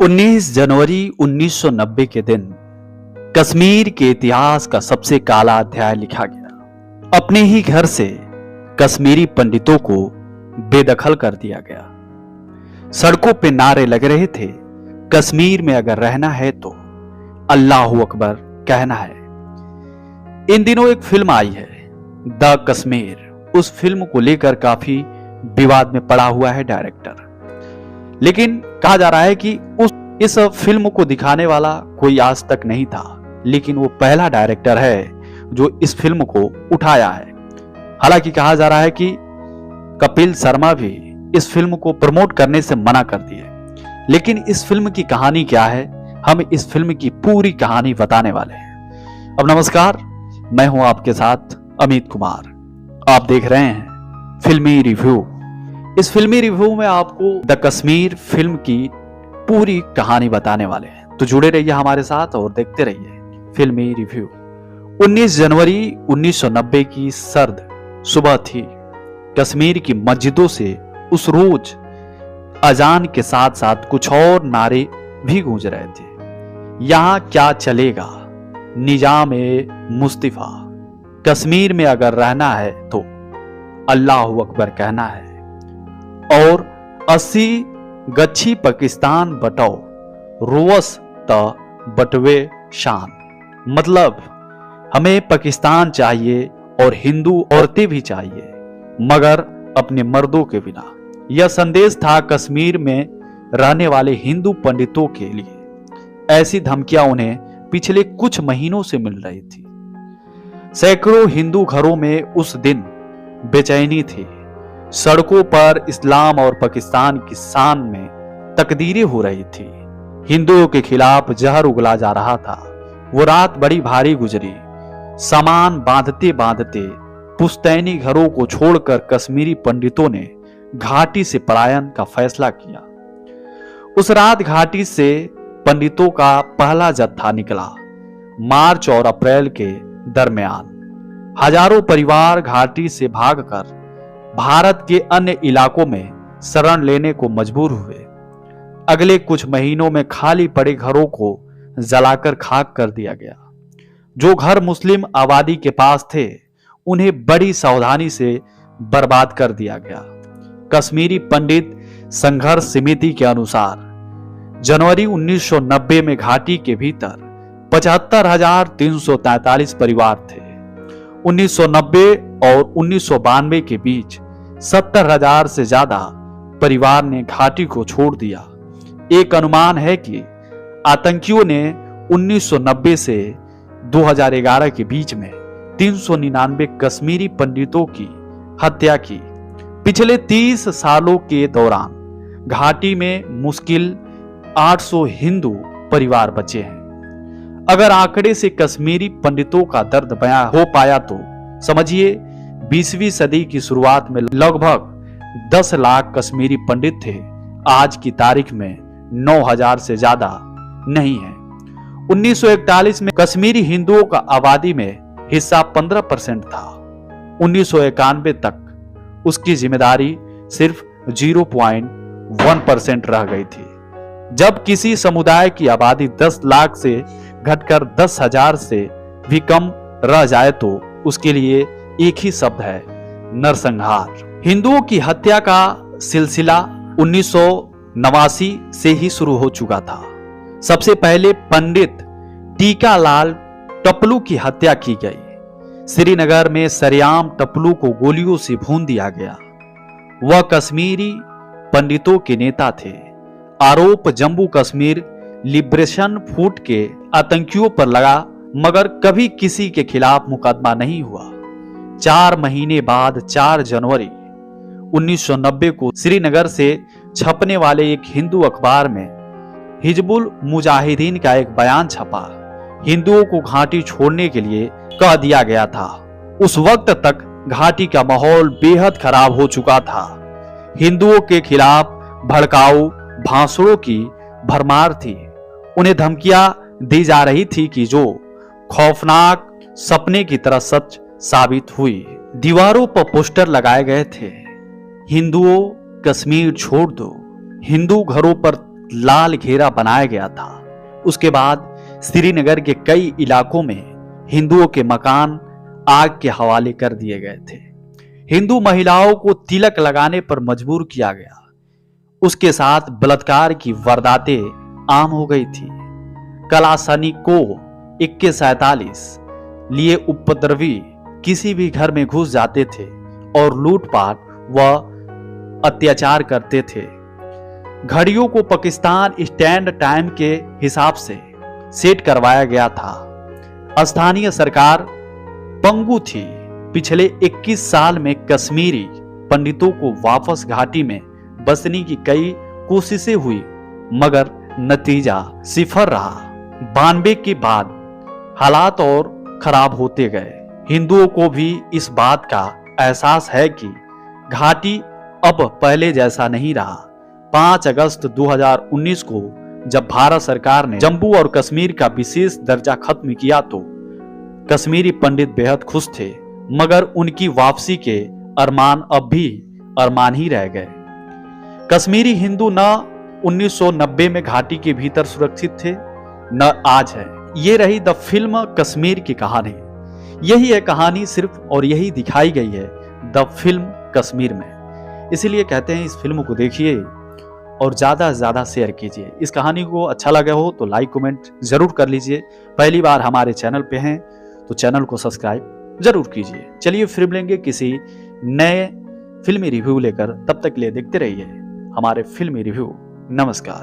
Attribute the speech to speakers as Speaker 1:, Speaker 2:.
Speaker 1: 19 जनवरी 1990 के दिन कश्मीर के इतिहास का सबसे काला अध्याय लिखा गया। अपने ही घर से कश्मीरी पंडितों को बेदखल कर दिया गया। सड़कों पे नारे लग रहे थे, कश्मीर में अगर रहना है तो अल्लाहू अकबर कहना है। इन दिनों एक फिल्म आई है द कश्मीर। उस फिल्म को लेकर काफी विवाद में पड़ा हुआ है डायरेक्टर, लेकिन कहा जा रहा है कि इस फिल्म को दिखाने वाला कोई आज तक नहीं था, लेकिन वो पहला डायरेक्टर है जो इस फिल्म को उठाया है। हालांकि कहा जा रहा है कि कपिल शर्मा भी इस फिल्म को प्रमोट करने से मना कर दिए, लेकिन इस फिल्म की कहानी क्या है, हम इस फिल्म की पूरी कहानी बताने वाले हैं। अब नमस्कार, मैं हूं आपके साथ अमित कुमार। आप देख रहे हैं फिल्मी रिव्यू। इस फिल्मी रिव्यू में आपको द कश्मीर फिल्म की पूरी कहानी बताने वाले हैं, तो जुड़े रहिए हमारे साथ और देखते रहिए फिल्मी रिव्यू। 19 जनवरी 1990 की सर्द सुबह थी। कश्मीर की मस्जिदों से उस रोज अजान के साथ साथ कुछ और नारे भी गूंज रहे थे। यहां क्या चलेगा, निजाम ए मुस्तफा, कश्मीर में अगर रहना है तो अल्लाहू अकबर कहना है, और 80 गच्छी पाकिस्तान बटाओ, रोवस त बटवे शान। मतलब हमें पाकिस्तान चाहिए और हिंदू औरतें भी चाहिए, मगर अपने मर्दों के बिना। यह संदेश था कश्मीर में रहने वाले हिंदू पंडितों के लिए। ऐसी धमकियां उन्हें पिछले कुछ महीनों से मिल रही थी। सैकड़ों हिंदू घरों में उस दिन बेचैनी थी। सड़कों पर इस्लाम और पाकिस्तान की शान में तकदीरें हो रही थी। हिंदुओं के खिलाफ जहर उगला जा रहा था। वो रात बड़ी भारी गुजरी। सामान बांधते बांधते पुश्तैनी घरों को छोड़कर कश्मीरी पंडितों ने घाटी से पलायन का फैसला किया। उस रात घाटी से पंडितों का पहला जत्था निकला। मार्च और अप्रैल के दरमियान हजारों परिवार घाटी से भागकर भारत के अन्य इलाकों में शरण लेने को मजबूर हुए। अगले कुछ महीनों में खाली पड़े घरों को जलाकर खाक कर दिया गया। जो घर मुस्लिम आबादी के पास थे, उन्हें बड़ी सावधानी से बर्बाद कर दिया गया। कश्मीरी पंडित संघर्ष समिति के अनुसार जनवरी 1990 में घाटी के भीतर 75,343 परिवार थे। 1990 और 1992 के बीच 70,000 से ज्यादा परिवार ने घाटी को छोड़ दिया। एक अनुमान है कि आतंकियों ने 1990 से 2011 के बीच में 399 कश्मीरी पंडितों की हत्या की। पिछले 30 सालों के दौरान घाटी में मुश्किल 800 हिंदू परिवार बचे हैं। अगर आंकड़े से कश्मीरी पंडितों का दर्द बयां हो पाया तो समझिए 20वीं सदी की शुरुआत में लगभग 10 लाख कश्मीरी पंडित थे। आज की तारीख में 9,000 से ज्यादा नहीं है। 1941 में कश्मीरी हिंदुओं का आबादी में हिस्सा 15% था। 1991 तक उसकी जिम्मेदारी सिर्फ 0.1% रह गई थी। जब किसी समुदाय की आबादी 10 लाख से घटकर 10,000 से भी कम रह जाए तो उसके लिए एक ही शब्द है, नरसंहार। हिंदुओं की हत्या का सिलसिला 1989 से ही शुरू हो चुका था। सबसे पहले पंडित टीकालाल टपलू की हत्या की गई। श्रीनगर में सरेआम टपलू को गोलियों से भून दिया गया। वह कश्मीरी पंडितों के नेता थे। आरोप जम्मू कश्मीर लिबरेशन फ्रंट के आतंकियों पर लगा, मगर कभी किसी के खिलाफ मुकदमा नहीं हुआ। 4 महीने बाद 4 जनवरी 1990 को श्रीनगर से छपने वाले एक हिंदू अखबार में हिजबुल मुजाहिदीन का एक बयान छपा। हिंदुओं को घाटी छोड़ने के लिए कह दिया गया था। उस वक्त तक घाटी का माहौल बेहद खराब हो चुका था। हिंदुओं के खिलाफ भड़काऊ भाषणों की भरमार थी। उन्हें धमकियां दी जा रही थी कि जो खौफनाक सपने की तरह सच साबित हुई। दीवारों पर पोस्टर लगाए गए थे, हिंदुओं कश्मीर छोड़ दो। हिंदू घरों पर लाल घेरा बनाया गया था। उसके बाद श्रीनगर के कई इलाकों में हिंदुओं के मकान आग के हवाले कर दिए गए थे। हिंदू महिलाओं को तिलक लगाने पर मजबूर किया गया। उसके साथ बलात्कार की वारदातें आम हो गई थी। कलासनिकोव 2147 लिए उपद्रवी किसी भी घर में घुस जाते थे और लूटपाट व अत्याचार करते थे। घड़ियों को पाकिस्तान स्टैंड टाइम के हिसाब से सेट करवाया गया था। स्थानीय सरकार पंगु थी। पिछले 21 साल में कश्मीरी पंडितों को वापस घाटी में बसने की कई कोशिशें हुई, मगर नतीजा सिफर रहा। 92 के बाद हालात और खराब होते गए। हिंदुओं को भी इस बात का एहसास है कि घाटी अब पहले जैसा नहीं रहा। 5 अगस्त 2019 को जब भारत सरकार ने जम्मू और कश्मीर का विशेष दर्जा खत्म किया तो कश्मीरी पंडित बेहद खुश थे, मगर उनकी वापसी के अरमान अब भी अरमान ही रह गए। कश्मीरी हिंदू न 1990 में घाटी के भीतर सुरक्षित थे, न आज है। ये रही द फिल्म कश्मीर की कहानी। यही है कहानी सिर्फ, और यही दिखाई गई है द फिल्म कश्मीर में। इसीलिए कहते हैं इस फिल्म को देखिए और ज्यादा से ज्यादा शेयर कीजिए। इस कहानी को अच्छा लगा हो तो लाइक कमेंट जरूर कर लीजिए। पहली बार हमारे चैनल पे हैं तो चैनल को सब्सक्राइब जरूर कीजिए। चलिए फिर मिलेंगे किसी नए फिल्मी रिव्यू लेकर, तब तक के लिए देखते रहिए हमारे फिल्मी रिव्यू। नमस्कार।